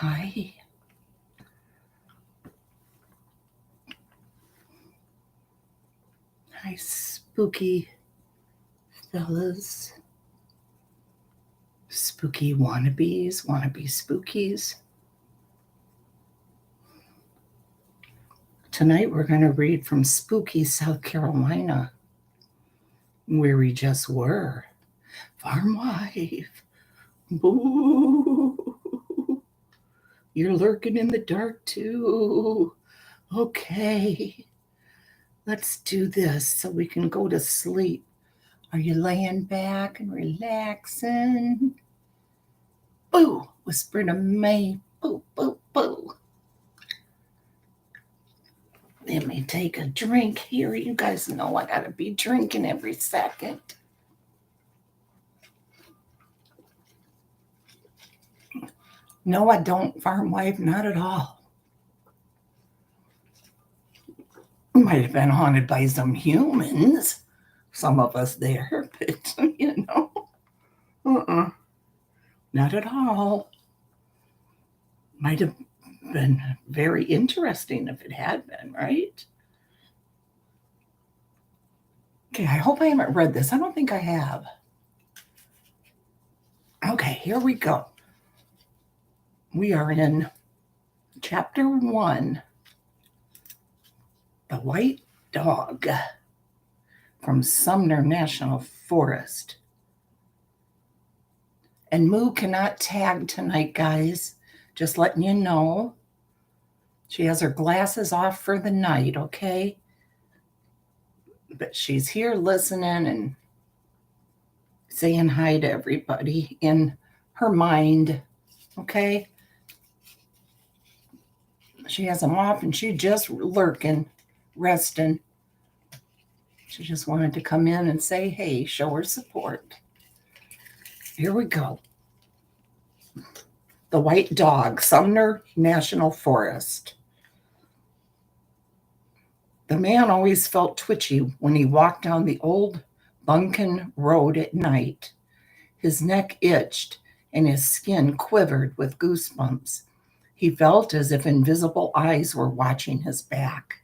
Hi. Hi, spooky fellas. Spooky wannabes, wannabe spookies. Tonight we're going to read from spooky South Carolina, where we just were. Farm wife. Boo. You're lurking in the dark too. Okay. Let's do this so we can go to sleep. Are you laying back and relaxing? Boo! Whispered a May. Boo, boo, boo. Let me take a drink here. You guys know I gotta be drinking every second. No, I don't, farm wife, not at all. Might have been haunted by some humans, some of us there, but not at all. Might have been very interesting if it had been, right? Okay, I hope I haven't read this. I don't think I have. Okay, here we go. We are in chapter 1, The White Dog, from Sumner National Forest. And Moo cannot tag tonight, guys. Just letting you know. She has her glasses off for the night, okay? But she's here listening and saying hi to everybody in her mind, okay? She has them off and she just lurking, resting. She just wanted to come in and say, hey, show her support. Here we go. The White Dog, Sumner National Forest. The man always felt twitchy when he walked down the old Bunkin Road at night. His neck itched and his skin quivered with goosebumps. He felt as if invisible eyes were watching his back,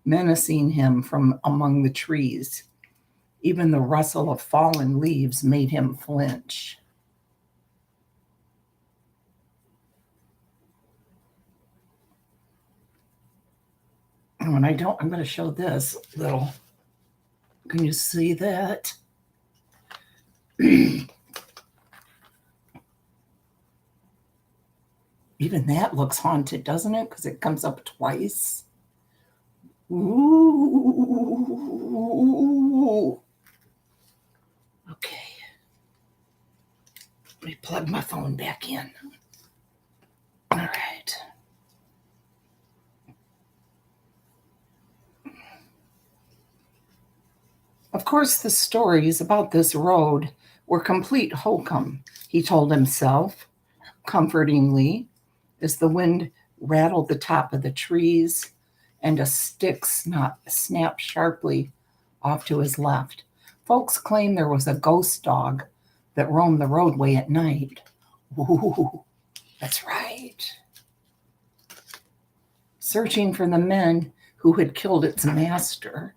menacing him from among the trees. Even the rustle of fallen leaves made him flinch. And when I'm going to show this little, can you see that? Even that looks haunted, doesn't it? Because it comes up twice. Ooh. Okay. Let me plug my phone back in. All right. Of course, the stories about this road were complete hokum, he told himself, comfortingly, as the wind rattled the top of the trees and a stick snapped sharply off to his left. Folks claim there was a ghost dog that roamed the roadway at night. Ooh, that's right. Searching for the men who had killed its master.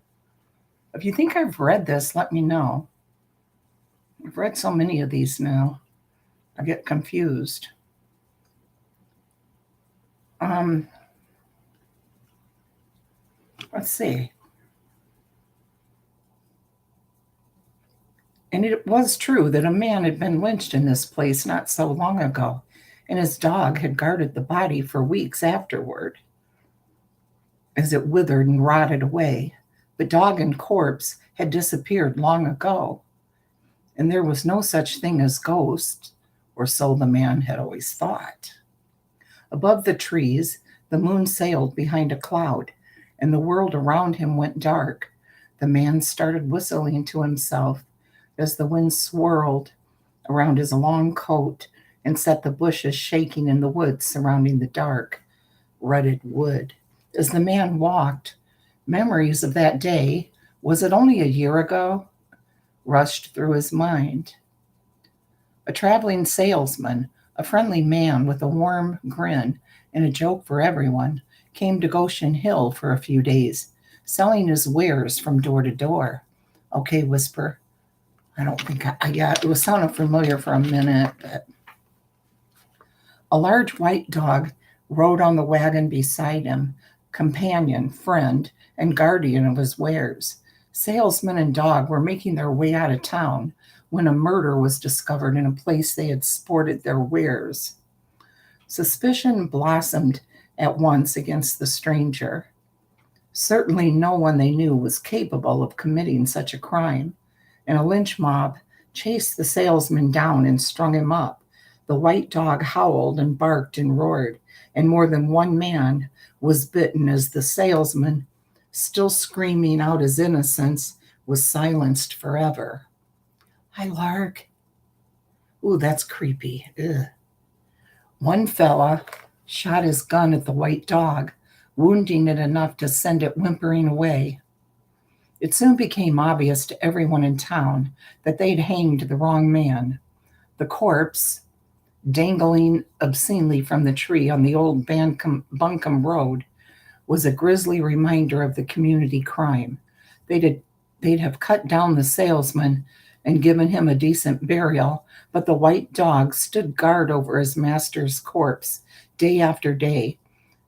If you think I've read this, let me know. I've read so many of these now. I get confused. Let's see. And it was true that a man had been lynched in this place not so long ago, and his dog had guarded the body for weeks afterward as it withered and rotted away. The dog and corpse had disappeared long ago, and there was no such thing as ghosts, or so the man had always thought. Above the trees, the moon sailed behind a cloud, and the world around him went dark. The man started whistling to himself as the wind swirled around his long coat and set the bushes shaking in the woods surrounding the dark, rutted wood. As the man walked, memories of that day, was it only a year ago, rushed through his mind. A traveling salesman A friendly man with a warm grin and a joke for everyone came to Goshen Hill for a few days, selling his wares from door to door. Okay, Whisper. I don't think I got it. Was sounding familiar for a minute, but a large white dog rode on the wagon beside him, companion, friend, and guardian of his wares. Salesman and dog were making their way out of town when a murder was discovered in a place they had sported their wares. Suspicion blossomed at once against the stranger. Certainly no one they knew was capable of committing such a crime, and a lynch mob chased the salesman down and strung him up. The white dog howled and barked and roared, and more than one man was bitten as the salesman, still screaming out his innocence, was silenced forever. Hi, Lark. Ooh, that's creepy. Ugh. One fella shot his gun at the white dog, wounding it enough to send it whimpering away. It soon became obvious to everyone in town that they'd hanged the wrong man. The corpse, dangling obscenely from the tree on the old Buncombe Road, was a grisly reminder of the community crime. They'd have cut down the salesman and given him a decent burial, but the white dog stood guard over his master's corpse day after day,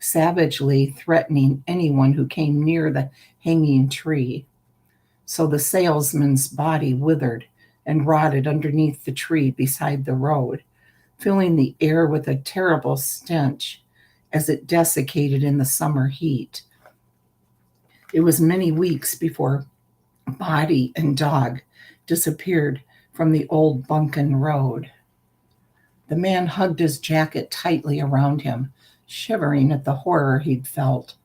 savagely threatening anyone who came near the hanging tree. So the salesman's body withered and rotted underneath the tree beside the road, filling the air with a terrible stench as it desiccated in the summer heat. It was many weeks before body and dog disappeared from the old Bunkin Road. The man hugged his jacket tightly around him, shivering at the horror he'd felt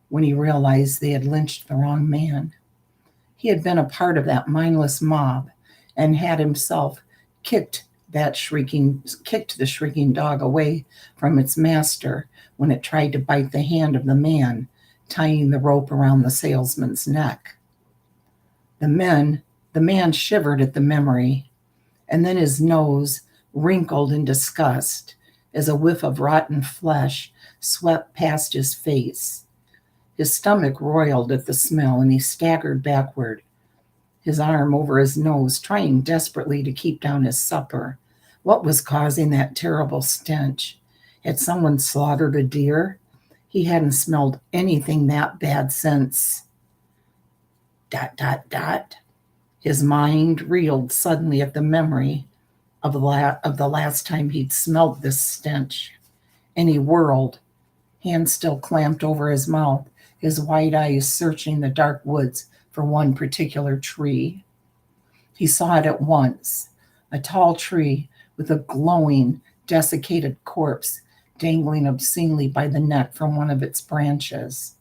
when he realized they had lynched the wrong man. He had been a part of that mindless mob and had himself kicked the shrieking dog away from its master when it tried to bite the hand of the man tying the rope around the salesman's neck. The man shivered at the memory, and then his nose wrinkled in disgust as a whiff of rotten flesh swept past his face. His stomach roiled at the smell, and he staggered backward, his arm over his nose, trying desperately to keep down his supper. What was causing that terrible stench? Had someone slaughtered a deer? He hadn't smelled anything that bad since... ... His mind reeled suddenly at the memory of the last time he'd smelled this stench, and he whirled, hand still clamped over his mouth, his wide eyes searching the dark woods for one particular tree. He saw it at once, a tall tree with a glowing, desiccated corpse dangling obscenely by the neck from one of its branches.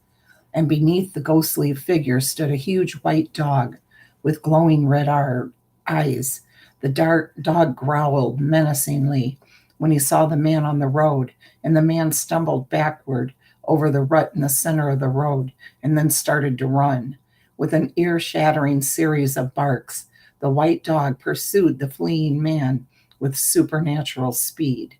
And beneath the ghostly figure stood a huge white dog with glowing red eyes. The dog growled menacingly when he saw the man on the road, and the man stumbled backward over the rut in the center of the road and then started to run. With an ear-shattering series of barks, the white dog pursued the fleeing man with supernatural speed.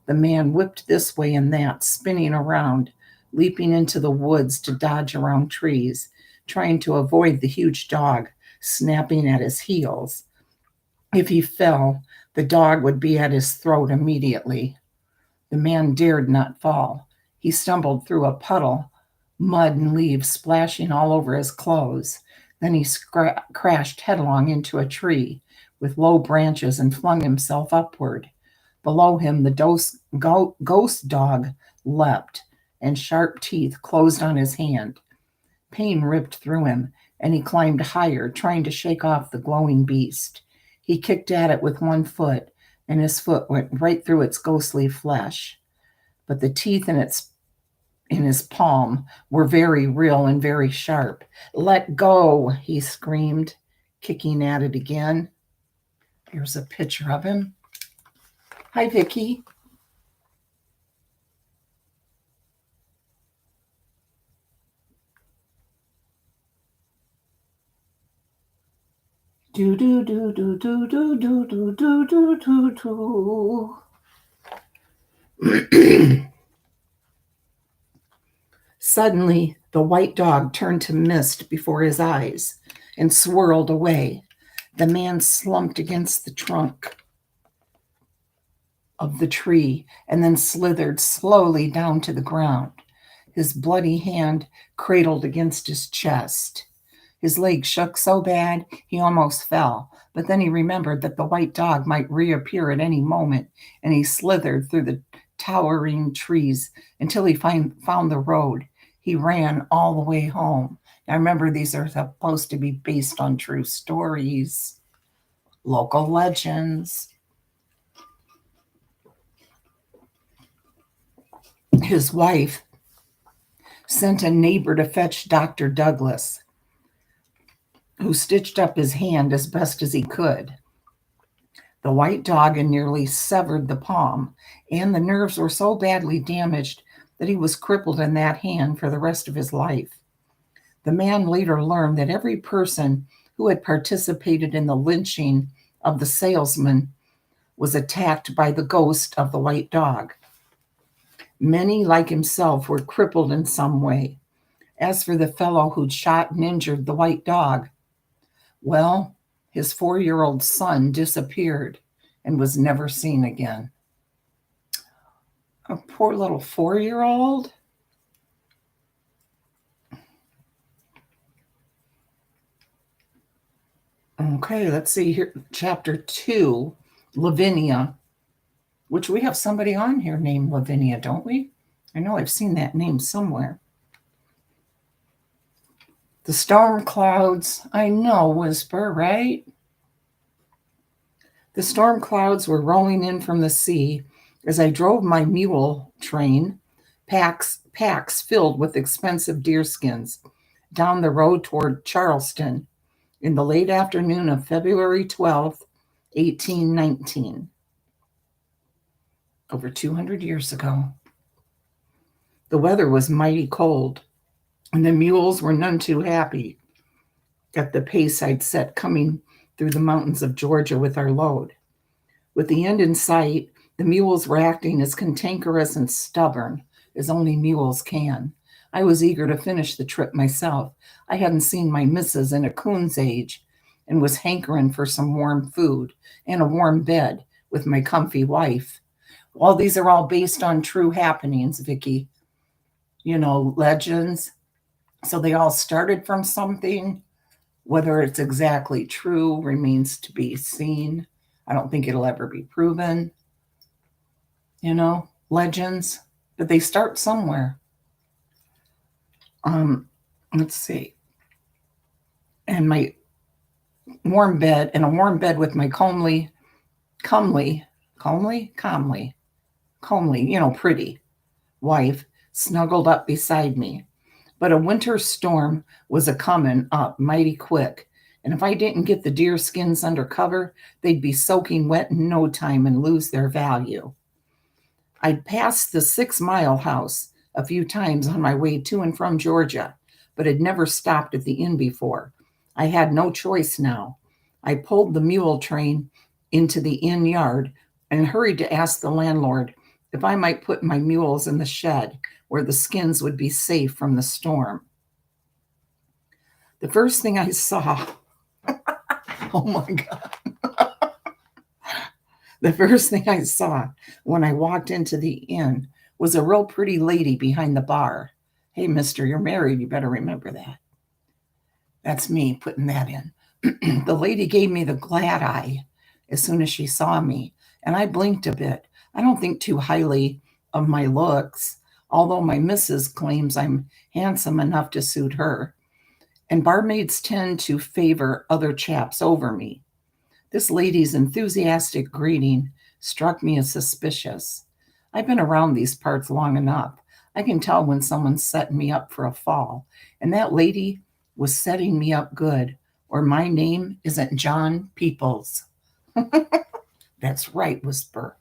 The man whipped this way and that, spinning around, leaping into the woods to dodge around trees, trying to avoid the huge dog snapping at his heels. If he fell, the dog would be at his throat immediately. The man dared not fall. He stumbled through a puddle, mud and leaves splashing all over his clothes. Then he crashed headlong into a tree with low branches and flung himself upward. Below him, the ghost dog leapt, and sharp teeth closed on his hand. Pain ripped through him, and he climbed higher, trying to shake off the glowing beast. He kicked at it with one foot, and his foot went right through its ghostly flesh. But the teeth in his palm were very real and very sharp. "Let go," he screamed, kicking at it again. Here's a picture of him. Hi, Vicky. Do do do do do do do do do do do do. Suddenly, the white dog turned to mist before his eyes and swirled away. The man slumped against the trunk of the tree and then slithered slowly down to the ground, his bloody hand cradled against his chest. His leg shook so bad he almost fell, but then he remembered that the white dog might reappear at any moment, and he slithered through the towering trees until he found the road. He ran all the way home. Now remember, these are supposed to be based on true stories, local legends. His wife sent a neighbor to fetch Dr. Douglas, who stitched up his hand as best as he could. The white dog had nearly severed the palm, and the nerves were so badly damaged that he was crippled in that hand for the rest of his life. The man later learned that every person who had participated in the lynching of the salesman was attacked by the ghost of the white dog. Many, like himself, were crippled in some way. As for the fellow who'd shot and injured the white dog, well, his 4-year-old son disappeared and was never seen again. A poor little 4-year-old? Okay, let's see here. Chapter 2, Lavinia, which we have somebody on here named Lavinia, don't we? I know I've seen that name somewhere. The storm clouds, I know, Whisper, right? The storm clouds were rolling in from the sea as I drove my mule train, packs filled with expensive deerskins, down the road toward Charleston in the late afternoon of February 12th, 1819. Over 200 years ago. The weather was mighty cold, and the mules were none too happy at the pace I'd set coming through the mountains of Georgia with our load. With the end in sight, the mules were acting as cantankerous and stubborn as only mules can. I was eager to finish the trip myself. I hadn't seen my missus in a coon's age and was hankering for some warm food and a warm bed with my comfy wife. Well, these are all based on true happenings, Vicky. You know, legends. So they all started from something. Whether it's exactly true remains to be seen. I don't think it'll ever be proven. You know, legends. But they start somewhere. Let's see. And my warm bed, and a warm bed with my comely, pretty wife snuggled up beside me. But a winter storm was a comin' up mighty quick, and if I didn't get the deer skins under cover, they'd be soaking wet in no time and lose their value. I'd passed the 6-mile house a few times on my way to and from Georgia, but had never stopped at the inn before. I had no choice now. I pulled the mule train into the inn yard and hurried to ask the landlord if I might put my mules in the shed where the skins would be safe from the storm. The first thing I saw, oh my God. The first thing I saw when I walked into the inn was a real pretty lady behind the bar. Hey, mister, you're married. You better remember that. That's me putting that in. The lady gave me the glad eye as soon as she saw me, and I blinked a bit. I don't think too highly of my looks, although my missus claims I'm handsome enough to suit her. And barmaids tend to favor other chaps over me. This lady's enthusiastic greeting struck me as suspicious. I've been around these parts long enough. I can tell when someone's setting me up for a fall, and that lady was setting me up good, or my name isn't John Peoples. That's right, Whisper.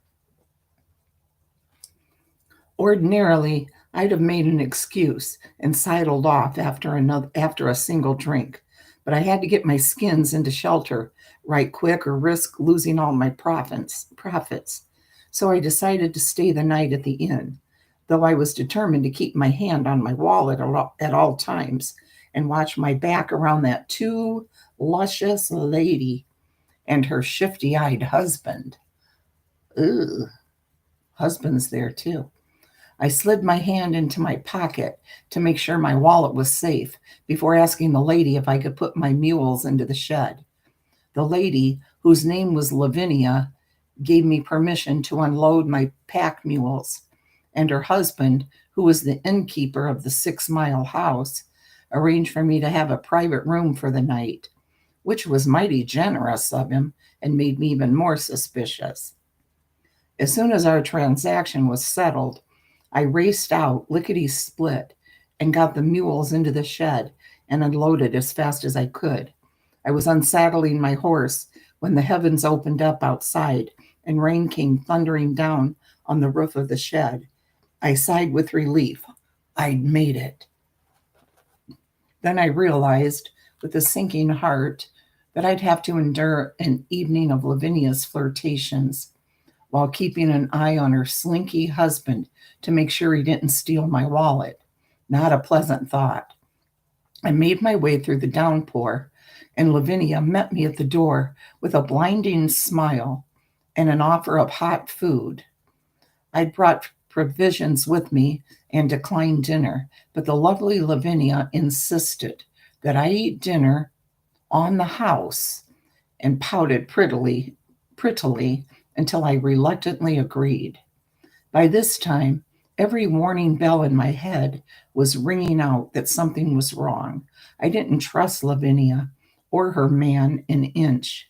Ordinarily, I'd have made an excuse and sidled off after a single drink, but I had to get my skins into shelter right quick or risk losing all my profits. So I decided to stay the night at the inn, though I was determined to keep my hand on my wallet at all times and watch my back around that too luscious lady and her shifty-eyed husband. Ugh, husband's there too. I slid my hand into my pocket to make sure my wallet was safe before asking the lady if I could put my mules into the shed. The lady, whose name was Lavinia, gave me permission to unload my pack mules, and her husband, who was the innkeeper of the 6 Mile house, arranged for me to have a private room for the night, which was mighty generous of him and made me even more suspicious. As soon as our transaction was settled, I raced out lickety-split and got the mules into the shed and unloaded as fast as I could. I was unsaddling my horse when the heavens opened up outside and rain came thundering down on the roof of the shed. I sighed with relief. I'd made it. Then I realized, with a sinking heart, that I'd have to endure an evening of Lavinia's flirtations while keeping an eye on her slinky husband to make sure he didn't steal my wallet. Not a pleasant thought. I made my way through the downpour, and Lavinia met me at the door with a blinding smile and an offer of hot food. I'd brought provisions with me and declined dinner, but the lovely Lavinia insisted that I eat dinner on the house and pouted prettily until I reluctantly agreed. By this time, every warning bell in my head was ringing out that something was wrong. I didn't trust Lavinia or her man an inch,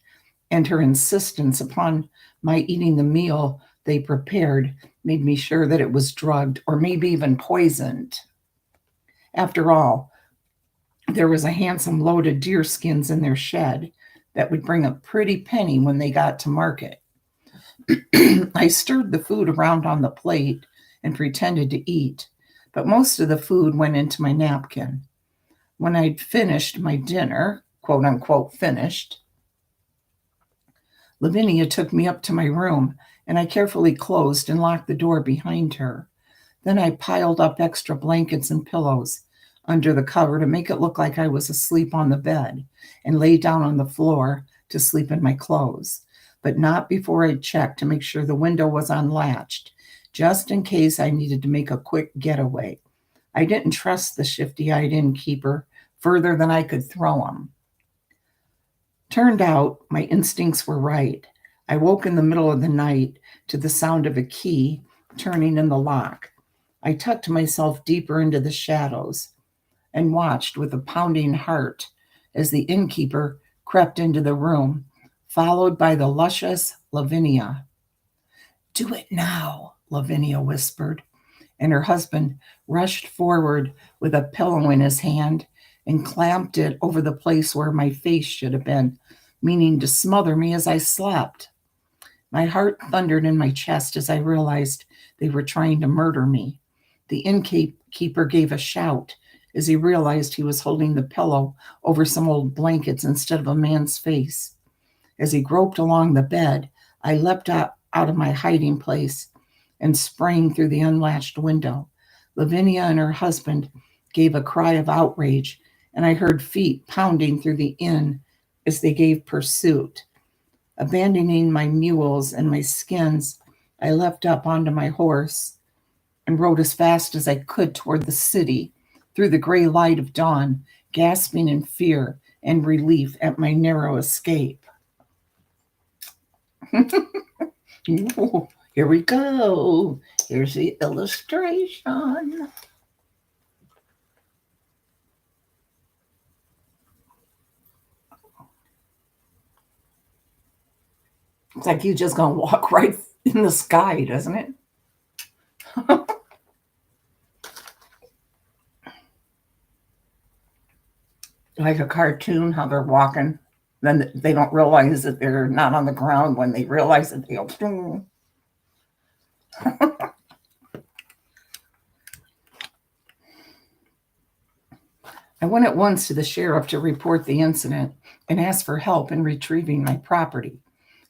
and her insistence upon my eating the meal they prepared made me sure that it was drugged or maybe even poisoned. After all, there was a handsome load of deer skins in their shed that would bring a pretty penny when they got to market. I stirred the food around on the plate and pretended to eat, but most of the food went into my napkin. When I'd finished my dinner, quote unquote finished, Lavinia took me up to my room, and I carefully closed and locked the door behind her. Then I piled up extra blankets and pillows under the cover to make it look like I was asleep on the bed, and lay down on the floor to sleep in my clothes, but not before I checked to make sure the window was unlatched, just in case I needed to make a quick getaway. I didn't trust the shifty-eyed innkeeper further than I could throw him. Turned out, my instincts were right. I woke in the middle of the night to the sound of a key turning in the lock. I tucked myself deeper into the shadows and watched with a pounding heart as the innkeeper crept into the room, followed by the luscious Lavinia. "Do it now," Lavinia whispered, and her husband rushed forward with a pillow in his hand and clamped it over the place where my face should have been, meaning to smother me as I slept. My heart thundered in my chest as I realized they were trying to murder me. The innkeeper gave a shout as he realized he was holding the pillow over some old blankets instead of a man's face. As he groped along the bed, I leapt out of my hiding place and sprang through the unlatched window. Lavinia and her husband gave a cry of outrage, and I heard feet pounding through the inn as they gave pursuit. Abandoning my mules and my skins, I leapt up onto my horse and rode as fast as I could toward the city through the gray light of dawn, gasping in fear and relief at my narrow escape. Ooh, here we go. Here's the illustration. It's like you're just going to walk right in the sky, doesn't it? Like a cartoon, how they're walking. Then they don't realize that they're not on the ground. When they realize that they go, I went at once to the sheriff to report the incident and ask for help in retrieving my property.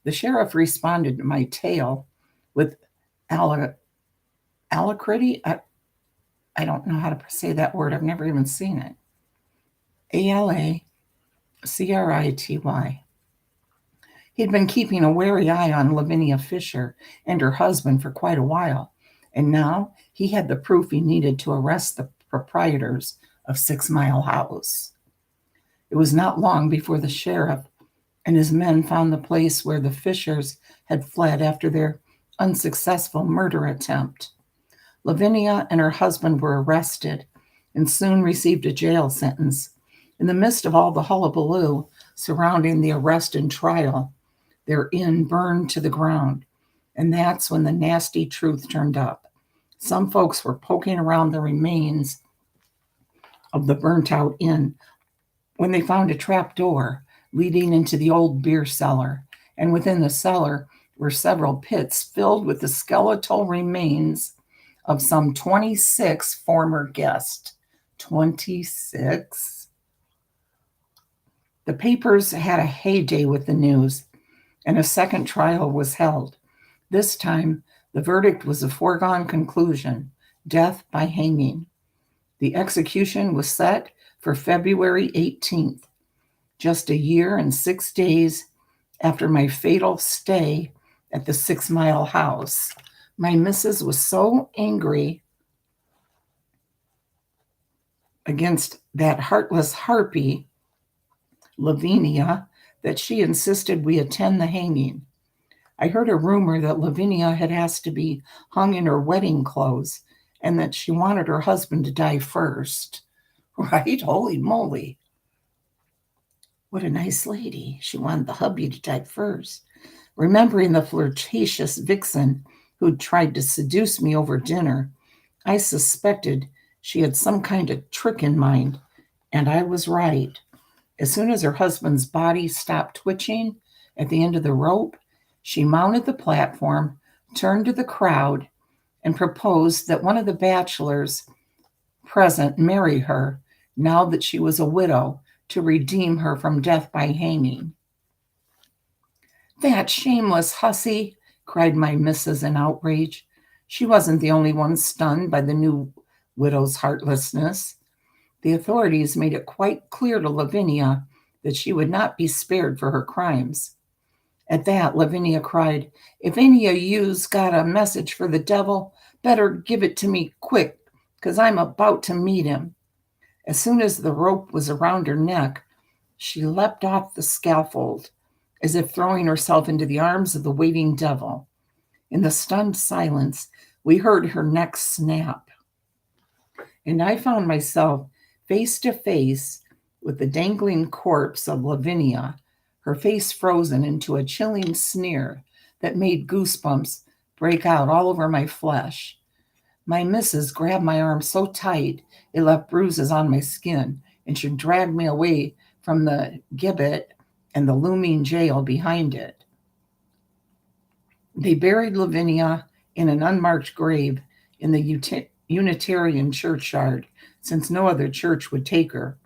The sheriff responded to my tale with alacrity. I don't know how to say that word. I've never even seen it. Alacrity. He'd been keeping a wary eye on Lavinia Fisher and her husband for quite a while, and now he had the proof he needed to arrest the proprietors of 6 Mile House. It was not long before the sheriff and his men found the place where the Fishers had fled after their unsuccessful murder attempt. Lavinia and her husband were arrested and soon received a jail sentence. In the midst of all the hullabaloo surrounding the arrest and trial, their inn burned to the ground, and that's when the nasty truth turned up. Some folks were poking around the remains of the burnt out inn when they found a trap door leading into the old beer cellar, and within the cellar were several pits filled with the skeletal remains of some 26 former guests. 26? The papers had a heyday with the news, and a second trial was held. This time, the verdict was a foregone conclusion: death by hanging. The execution was set for February 18th, just a year and 6 days after my fatal stay at the 6 Mile House. My missus was so angry against that heartless harpy, Lavinia, that she insisted we attend the hanging. I heard a rumor that Lavinia had asked to be hung in her wedding clothes and that she wanted her husband to die first. Right? Holy moly. What a nice lady. She wanted the hubby to die first. Remembering the flirtatious vixen who'd tried to seduce me over dinner, I suspected she had some kind of trick in mind, and I was right. As soon as her husband's body stopped twitching at the end of the rope, she mounted the platform, turned to the crowd, and proposed that one of the bachelors present marry her now that she was a widow to redeem her from death by hanging. That shameless hussy, cried my missus in outrage. She wasn't the only one stunned by the new widow's heartlessness. The authorities made it quite clear to Lavinia that she would not be spared for her crimes. At that, Lavinia cried, "If any of you's got a message for the devil, better give it to me quick, 'cause I'm about to meet him." As soon as the rope was around her neck, she leapt off the scaffold, as if throwing herself into the arms of the waiting devil. In the stunned silence, we heard her neck snap, and I found myself face to face with the dangling corpse of Lavinia, her face frozen into a chilling sneer that made goosebumps break out all over my flesh. My missus grabbed my arm so tight it left bruises on my skin, and she dragged me away from the gibbet and the looming jail behind it. They buried Lavinia in an unmarked grave in the Unitarian churchyard, since no other church would take her.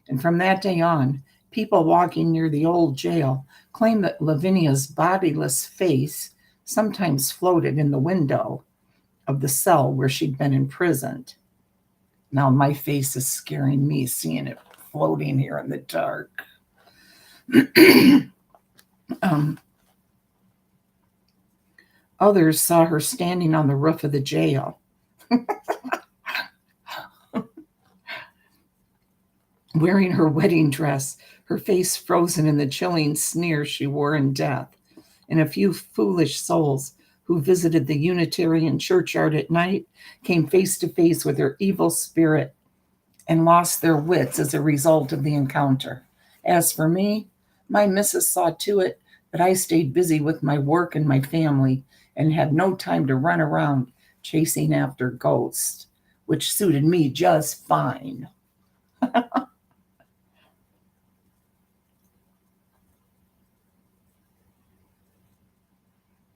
And from that day on, people walking near the old jail claimed that Lavinia's bodiless face sometimes floated in the window of the cell where she'd been imprisoned. Now my face is scaring me seeing it floating here in the dark. Others saw her standing on the roof of the jail, wearing her wedding dress, her face frozen in the chilling sneer she wore in death. And a few foolish souls who visited the Unitarian churchyard at night came face to face with her evil spirit and lost their wits as a result of the encounter. As for me, my missus saw to it that I stayed busy with my work and my family and had no time to run around chasing after ghosts, which suited me just fine.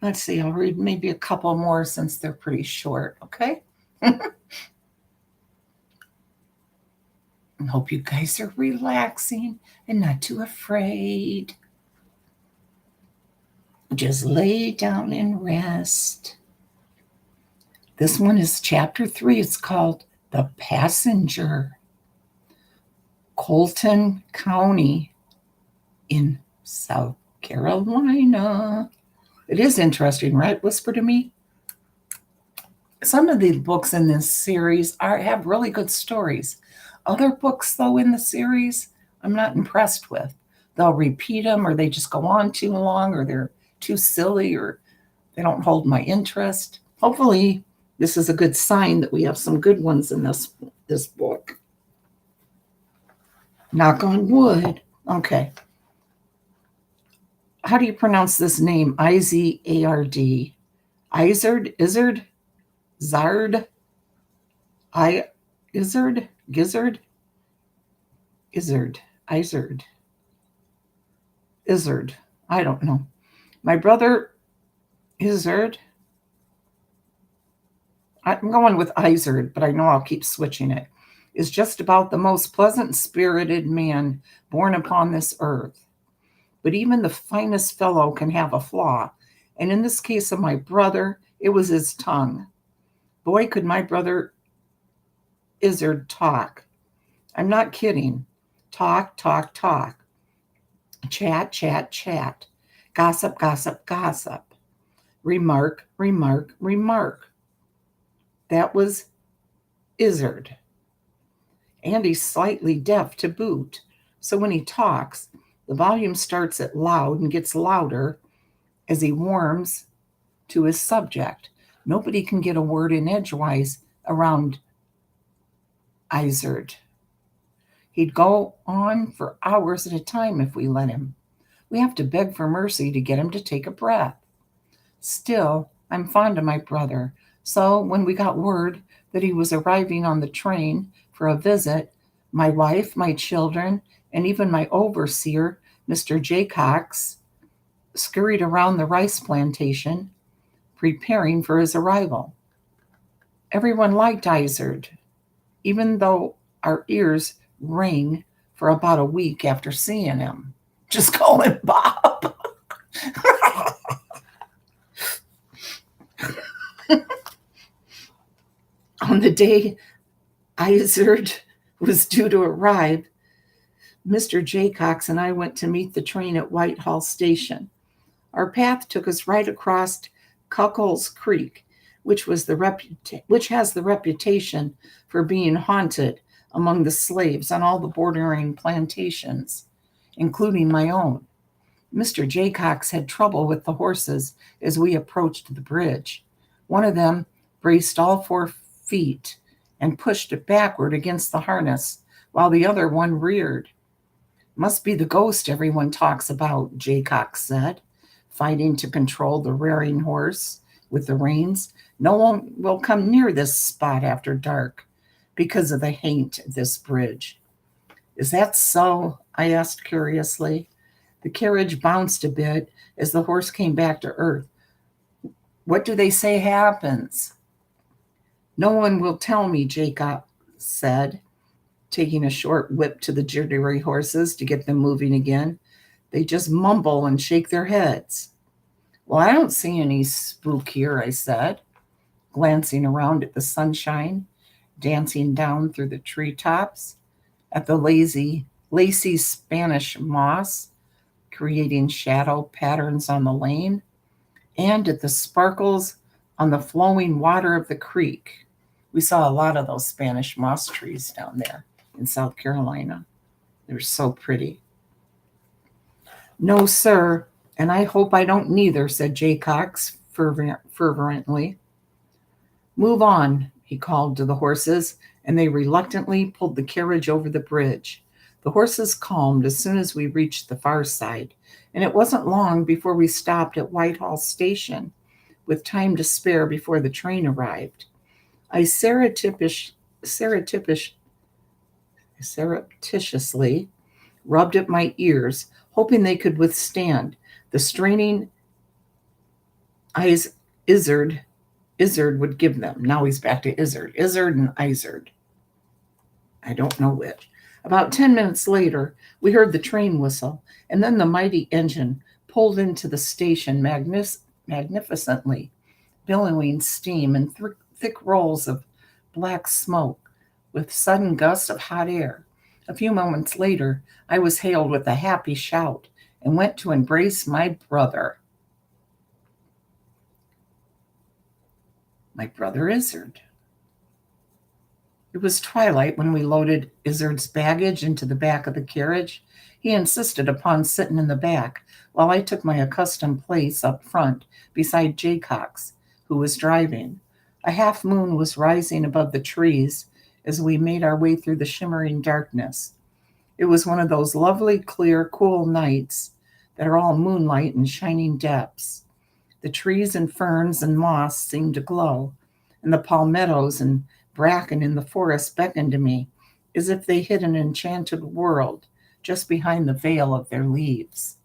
Let's see, I'll read maybe a couple more since they're pretty short, okay? I hope you guys are relaxing and not too afraid. Just lay down and rest. This one is chapter 3. It's called The Passenger. Colton County in South Carolina. It is interesting, right? Whisper to me. Some of the books in this series have really good stories. Other books, though, in the series, I'm not impressed with. They'll repeat them, or they just go on too long, or they're too silly, or they don't hold my interest. Hopefully, this is a good sign that we have some good ones in this book. Knock on wood. Okay. How do you pronounce this name? Izard. Izard? Zard? Gizzard? Izzard. I don't know. My brother Izzard. I'm going with Izard, but I know I'll keep switching it. Is just about the most pleasant-spirited man born upon this earth. But even the finest fellow can have a flaw, and in this case of my brother, it was his tongue. Boy, could my brother Izzard talk. I'm not kidding. Talk, talk, talk. Chat, chat, chat. Gossip, gossip, gossip. Remark, remark, remark. That was Izzard. And he's slightly deaf to boot. So when he talks, the volume starts at loud and gets louder as he warms to his subject. Nobody can get a word in edgewise around Izard. He'd go on for hours at a time if we let him. We have to beg for mercy to get him to take a breath. Still, I'm fond of my brother, so when we got word that he was arriving on the train for a visit, my wife, my children, and even my overseer, Mr. Jaycox, scurried around the rice plantation, preparing for his arrival. Everyone liked Izard, even though our ears rang for about a week after seeing him. Just call him Bob. On the day Izard was due to arrive, Mr. Jaycox and I went to meet the train at Whitehall Station. Our path took us right across Cuckold's Creek, which has the reputation for being haunted among the slaves on all the bordering plantations, including my own. Mr. Jaycox had trouble with the horses as we approached the bridge. One of them braced all 4 feet and pushed it backward against the harness, while the other one reared. Must be the ghost everyone talks about, Jaycox said, fighting to control the rearing horse with the reins. No one will come near this spot after dark because of the haint of this bridge. Is that so? I asked curiously. The carriage bounced a bit as the horse came back to earth. What do they say happens? No one will tell me, Jacob said, taking a short whip to the jittery horses to get them moving again. They just mumble and shake their heads. Well, I don't see any spook here, I said, glancing around at the sunshine dancing down through the treetops, at the lacy Spanish moss creating shadow patterns on the lane, and at the sparkles on the flowing water of the creek. We saw a lot of those Spanish moss trees down there in South Carolina. They're so pretty. No, sir, and I hope I don't neither, said Jaycox fervently. Move on, he called to the horses, and they reluctantly pulled the carriage over the bridge. The horses calmed as soon as we reached the far side, and it wasn't long before we stopped at Whitehall Station, with time to spare before the train arrived. I surreptitiously rubbed at my ears, hoping they could withstand the straining eyes Izzard would give them. Now he's back to Izzard and Izard. I don't know which. About 10 minutes later, we heard the train whistle, and then the mighty engine pulled into the station magnificently, billowing steam and thick rolls of black smoke with sudden gusts of hot air. A few moments later, I was hailed with a happy shout and went to embrace my brother Izzard. It was twilight when we loaded Izzard's baggage into the back of the carriage. He insisted upon sitting in the back while I took my accustomed place up front beside Jaycox, who was driving. A half moon was rising above the trees as we made our way through the shimmering darkness. It was one of those lovely, clear, cool nights that are all moonlight and shining depths. The trees and ferns and moss seemed to glow, and the palmettos and bracken in the forest beckoned to me as if they hid an enchanted world just behind the veil of their leaves.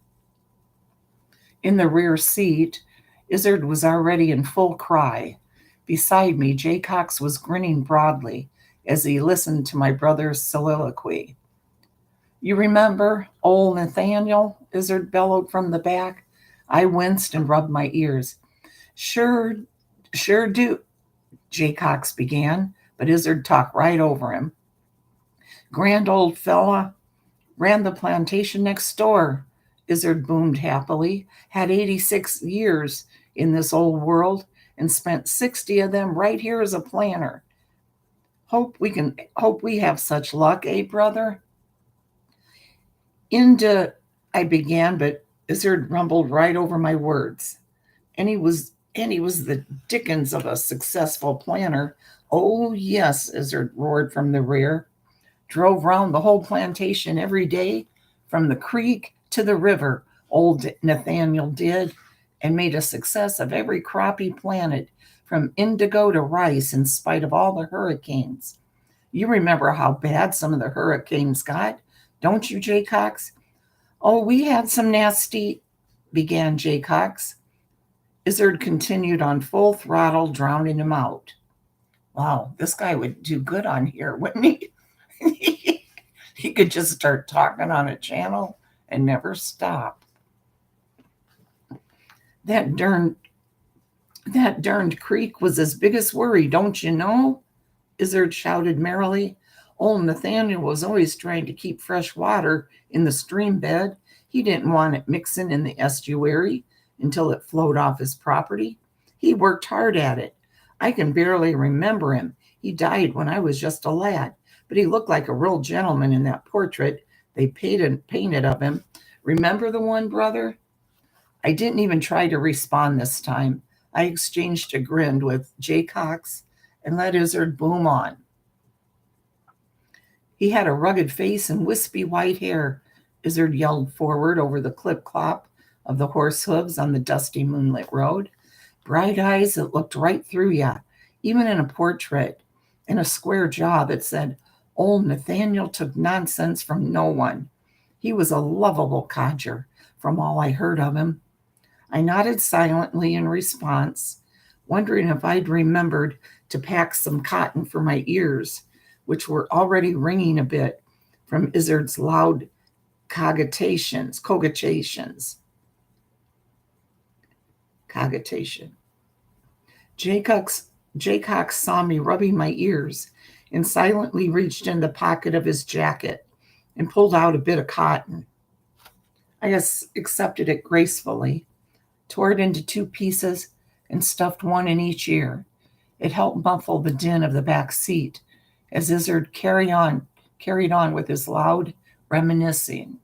In the rear seat, Izzard was already in full cry. Beside me, Jaycox was grinning broadly as he listened to my brother's soliloquy. "You remember old Nathaniel?" Izzard bellowed from the back. I winced and rubbed my ears. Sure do," Jaycox began, but Izzard talked right over him. "Grand old fella, ran the plantation next door," Izzard boomed happily. "Had 86 years in this old world and spent 60 of them right here as a planter. Hope we have such luck, eh, brother?" I began, but Izzard rumbled right over my words. And he was the dickens of a successful planter. "Oh, yes," Izzard roared from the rear. "Drove round the whole plantation every day, from the creek to the river, old Nathaniel did, and made a success of every crop he planted, from indigo to rice, in spite of all the hurricanes. You remember how bad some of the hurricanes got, don't you, Jaycox?" "Oh, we had some nasty," began Jaycox. Izzard continued on full throttle, drowning him out. Wow, this guy would do good on here, wouldn't he? He could just start talking on a channel and never stop. That darned creek was his biggest worry, don't you know?" Izzard shouted merrily. "Old Nathaniel was always trying to keep fresh water in the stream bed. He didn't want it mixing in the estuary until it flowed off his property. He worked hard at it. I can barely remember him. He died when I was just a lad, but he looked like a real gentleman in that portrait they painted of him. Remember the one, brother?" I didn't even try to respond this time. I exchanged a grin with Jaycox and let Izzard boom on. "He had a rugged face and wispy white hair," Izzard yelled forward over the clip-clop of the horse hooves on the dusty moonlit road. "Bright eyes that looked right through ya, even in a portrait, and a square jaw that said, 'Old Nathaniel took nonsense from no one.' He was a lovable codger, from all I heard of him." I nodded silently in response, wondering if I'd remembered to pack some cotton for my ears, which were already ringing a bit from Izzard's loud cogitation. Jaycox saw me rubbing my ears and silently reached in the pocket of his jacket and pulled out a bit of cotton. I accepted it gracefully, tore it into 2 pieces, and stuffed one in each ear. It helped muffle the din of the back seat as Izzard carried on with his loud reminiscing.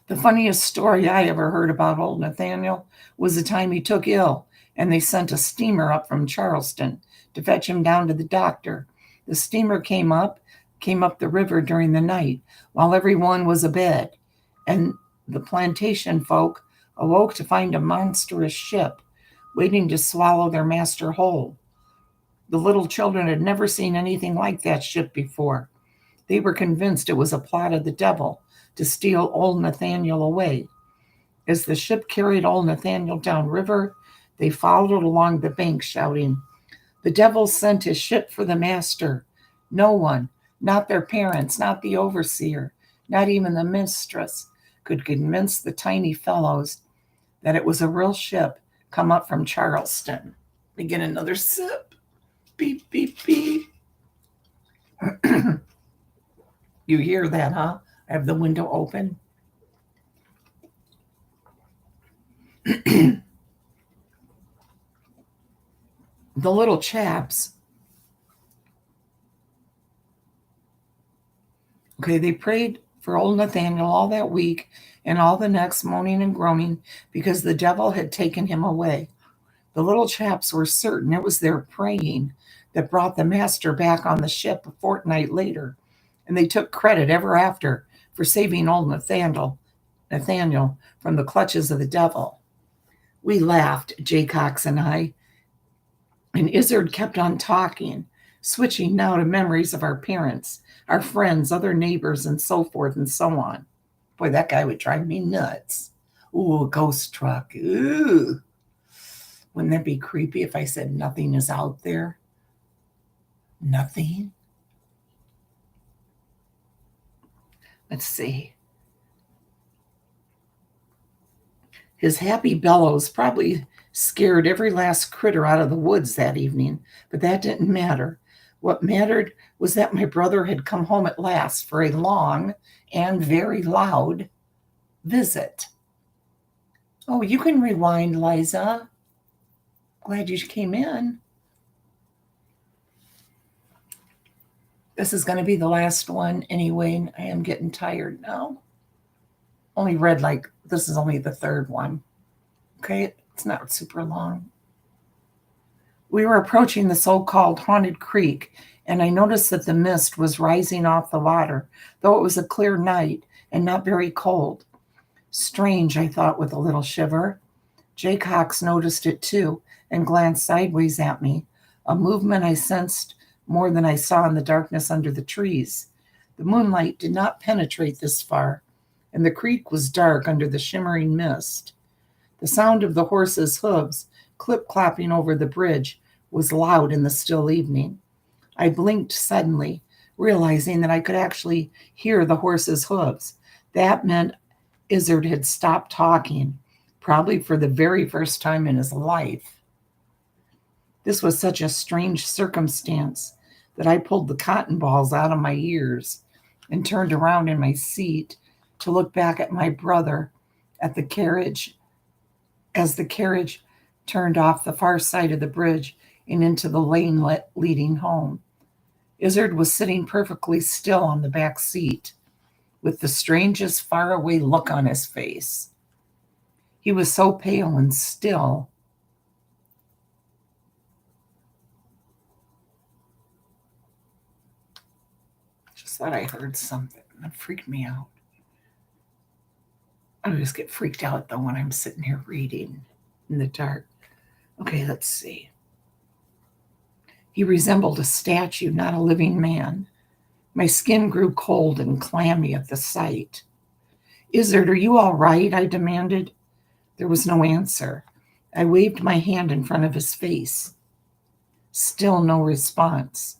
"The funniest story I ever heard about old Nathaniel was the time he took ill, and they sent a steamer up from Charleston to fetch him down to the doctor. The steamer came up the river during the night while everyone was abed, and the plantation folk awoke to find a monstrous ship waiting to swallow their master whole. The little children had never seen anything like that ship before. They were convinced it was a plot of the devil to steal old Nathaniel away. As the ship carried old Nathaniel downriver, they followed along the bank shouting, 'The devil sent his ship for the master.' No one, not their parents, not the overseer, not even the mistress, could convince the tiny fellows that it was a real ship come up from Charleston. We get another sip. Beep, beep, beep. You hear that, huh? I have the window open. The little chaps, okay, they prayed for old Nathaniel all that week and all the next, moaning and groaning because the devil had taken him away. The little chaps were certain it was their praying that brought the master back on the ship a fortnight later, and they took credit ever after for saving old Nathaniel from the clutches of the devil. We laughed, Jaycox and I, and Izzard kept on talking, switching now to memories of our parents, our friends, other neighbors, and so forth and so on. Boy, that guy would drive me nuts. Ooh, a ghost truck. Ooh. Wouldn't that be creepy if I said nothing is out there? Nothing? Let's see. His happy bellows probably scared every last critter out of the woods that evening, but that didn't matter. What mattered was that my brother had come home at last for a long and very loud visit. Oh, you can rewind, Liza. Glad you came in. This is going to be the last one anyway. I am getting tired now. Only read this is only the third one. Okay, it's not super long. We were approaching the so-called haunted creek, and I noticed that the mist was rising off the water, though it was a clear night and not very cold. Strange, I thought with a little shiver. Jaycox noticed it too and glanced sideways at me, a movement I sensed more than I saw in the darkness under the trees. The moonlight did not penetrate this far, and the creek was dark under the shimmering mist. The sound of the horses' hooves clip-clopping over the bridge was loud in the still evening. I blinked suddenly, realizing that I could actually hear the horses' hooves. That meant Izzard had stopped talking, probably for the very first time in his life. This was such a strange circumstance that I pulled the cotton balls out of my ears and turned around in my seat to look back at my brother at the carriage as the carriage turned off the far side of the bridge and into the lane leading home. Izzard was sitting perfectly still on the back seat with the strangest faraway look on his face. He was so pale and still. Just thought I heard something. That freaked me out. I always get freaked out, though, when I'm sitting here reading in the dark. Okay, let's see. He resembled a statue, not a living man. My skin grew cold and clammy at the sight. Izzard, are you all right? I demanded. There was no answer. I waved my hand in front of his face. Still no response.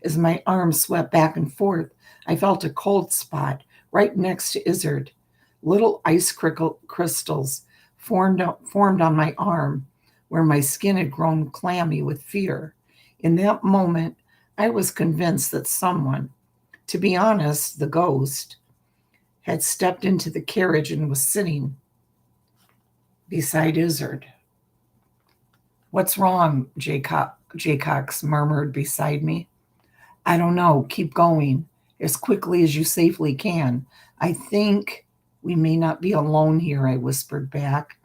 As my arm swept back and forth, I felt a cold spot right next to Izzard. Little ice crystals formed on my arm where my skin had grown clammy with fear. In that moment, I was convinced that someone, to be honest, the ghost, had stepped into the carriage and was sitting beside Izzard. What's wrong? Jaycox murmured beside me. I don't know. Keep going as quickly as you safely can. I think we may not be alone here, I whispered back.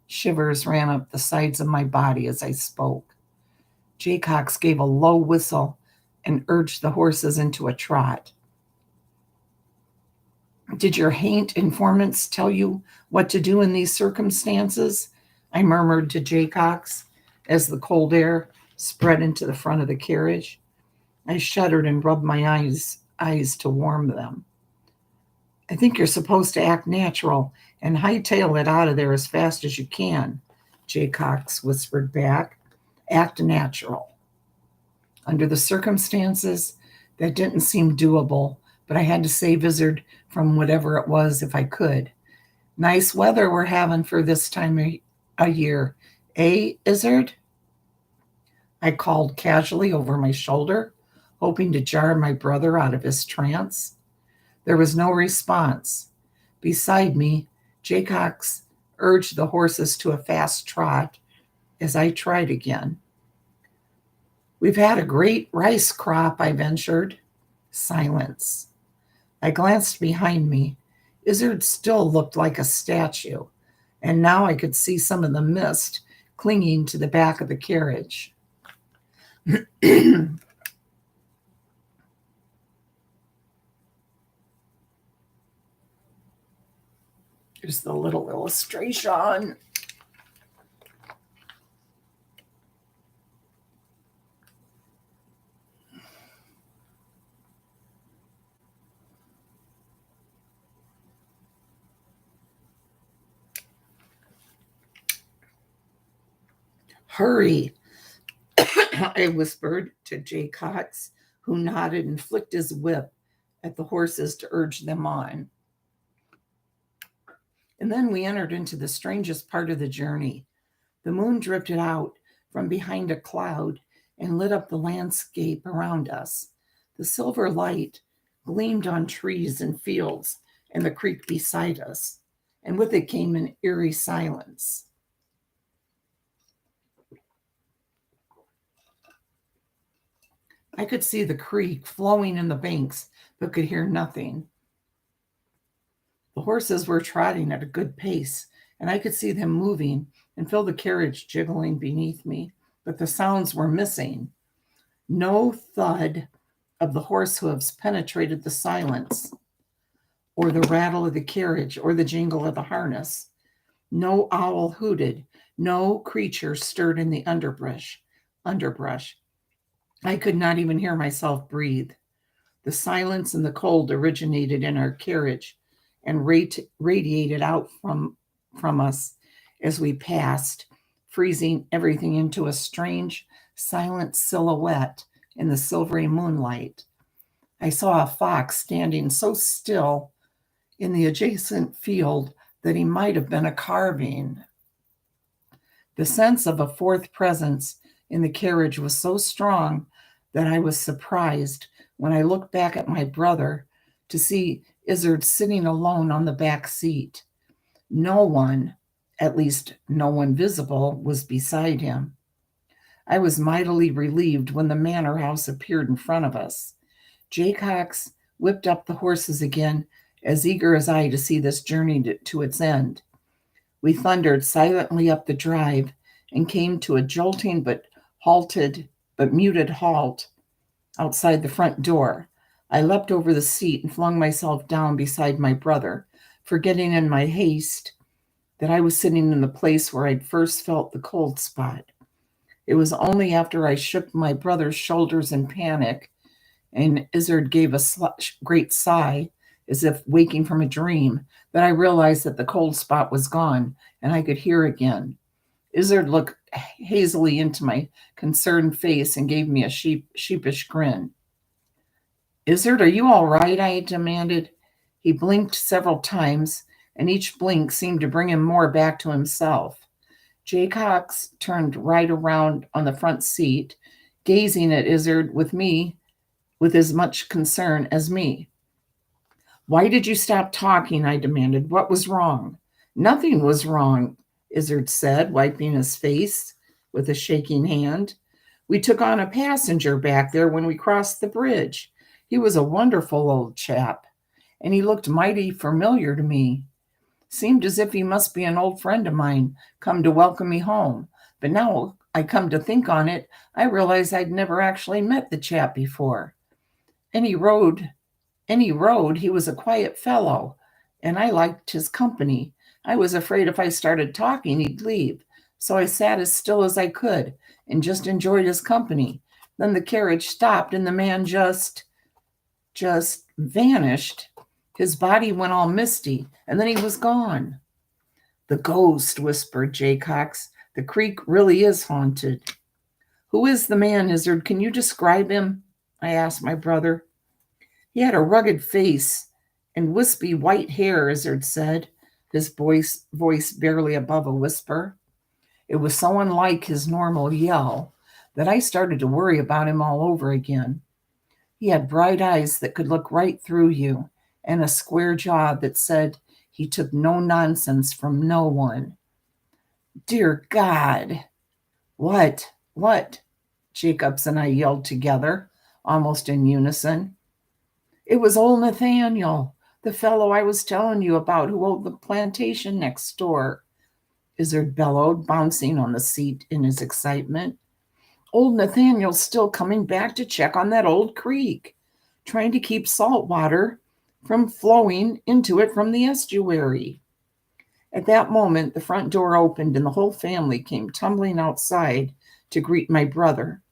Shivers ran up the sides of my body as I spoke. Jaycox gave a low whistle and urged the horses into a trot. Did your haint informants tell you what to do in these circumstances? I murmured to Jaycox as the cold air spread into the front of the carriage. I shuddered and rubbed my eyes to warm them. I think you're supposed to act natural and hightail it out of there as fast as you can, Jaycox whispered back. Act natural. Under the circumstances, that didn't seem doable, but I had to save Izzard from whatever it was if I could. Nice weather we're having for this time of year, eh, Izzard? I called casually over my shoulder, hoping to jar my brother out of his trance. There was no response. Beside me, Jaycox urged the horses to a fast trot as I tried again. We've had a great rice crop, I ventured. Silence. I glanced behind me. Izzard still looked like a statue, and now I could see some of the mist clinging to the back of the carriage. Here's the little illustration. Hurry, I whispered to Jaycox, who nodded and flicked his whip at the horses to urge them on. And then we entered into the strangest part of the journey. The moon drifted out from behind a cloud and lit up the landscape around us. The silver light gleamed on trees and fields and the creek beside us, and with it came an eerie silence. I could see the creek flowing in the banks, but could hear nothing. The horses were trotting at a good pace, and I could see them moving and feel the carriage jiggling beneath me, but the sounds were missing. No thud of the horse hoofs penetrated the silence, or the rattle of the carriage, or the jingle of the harness. No owl hooted, no creature stirred in the underbrush. I could not even hear myself breathe. The silence and the cold originated in our carriage and radiated out from us as we passed, freezing everything into a strange, silent silhouette in the silvery moonlight. I saw a fox standing so still in the adjacent field that he might have been a carving. The sense of a fourth presence in the carriage was so strong that I was surprised when I looked back at my brother to see Izzard sitting alone on the back seat. No one, at least no one visible, was beside him. I was mightily relieved when the manor house appeared in front of us. Jaycox whipped up the horses again, as eager as I to see this journey to its end. We thundered silently up the drive and came to a jolting but muted halt outside the front door. I leapt over the seat and flung myself down beside my brother, forgetting in my haste that I was sitting in the place where I'd first felt the cold spot. It was only after I shook my brother's shoulders in panic and Izzard gave a great sigh, as if waking from a dream, that I realized that the cold spot was gone and I could hear again. Izzard looked hazily into my concerned face and gave me a sheepish grin. Izzard, are you all right? I demanded. He blinked several times, and each blink seemed to bring him more back to himself. Jaycox turned right around on the front seat, gazing at Izzard with as much concern as me. Why did you stop talking? I demanded. What was wrong? Nothing was wrong, Izzard said, wiping his face with a shaking hand. We took on a passenger back there when we crossed the bridge. He was a wonderful old chap, and he looked mighty familiar to me. Seemed as if he must be an old friend of mine, come to welcome me home. But now I come to think on it, I realize I'd never actually met the chap before. Any road, he was a quiet fellow, and I liked his company. I was afraid if I started talking, he'd leave. So I sat as still as I could and just enjoyed his company. Then the carriage stopped and the man just vanished. His body went all misty, and then he was gone. The ghost, whispered Jaycox. The creek really is haunted. Who is the man, Izzard? Can you describe him? I asked my brother. He had a rugged face and wispy white hair, Izzard said, his voice barely above a whisper. It was so unlike his normal yell that I started to worry about him all over again. He had bright eyes that could look right through you, and a square jaw that said he took no nonsense from no one. Dear God! What? What? Jacobs and I yelled together, almost in unison. It was old Nathaniel, the fellow I was telling you about who owned the plantation next door, Izzard bellowed, bouncing on the seat in his excitement. Old Nathaniel's still coming back to check on that old creek, trying to keep salt water from flowing into it from the estuary. At that moment, the front door opened and the whole family came tumbling outside to greet my brother.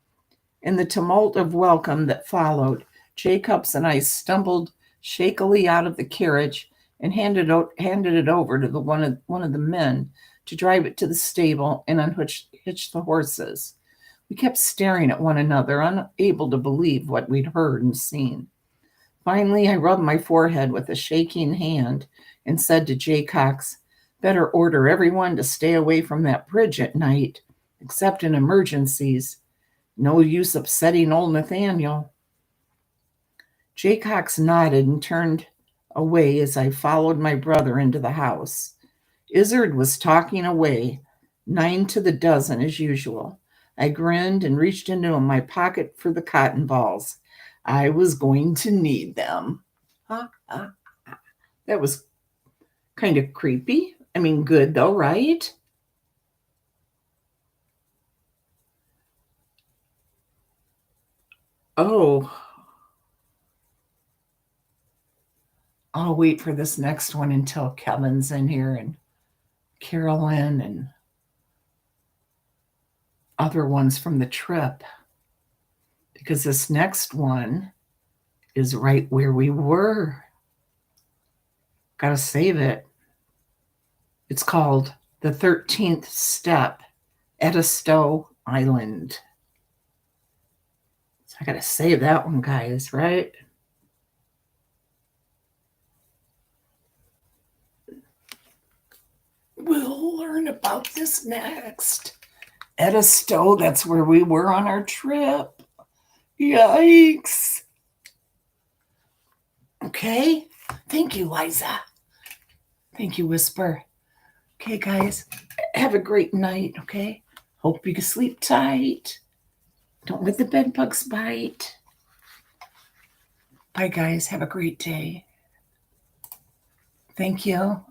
In the tumult of welcome that followed, Jacobs and I stumbled shakily out of the carriage and handed it over to one of the men to drive it to the stable and hitch the horses. We kept staring at one another, unable to believe what we'd heard and seen. Finally, I rubbed my forehead with a shaking hand and said to Jay Cox, "Better order everyone to stay away from that bridge at night, except in emergencies. No use upsetting old Nathaniel." Jaycox nodded and turned away as I followed my brother into the house. Izzard was talking away, 9 to the dozen as usual. I grinned and reached into my pocket for the cotton balls. I was going to need them. That was kind of creepy. I mean, good though, right? Oh, I'll wait for this next one until Kevin's in here and Carolyn and other ones from the trip, because this next one is right where we were. Gotta save it. It's called The 13th Step, Edisto Island. So I gotta save that one, guys, right? We'll learn about this next. Edisto, that's where we were on our trip. Yikes. Okay. Thank you, Liza. Thank you, Whisper. Okay, guys, have a great night, okay? Hope you can sleep tight. Don't let the bed bugs bite. Bye, guys. Have a great day. Thank you.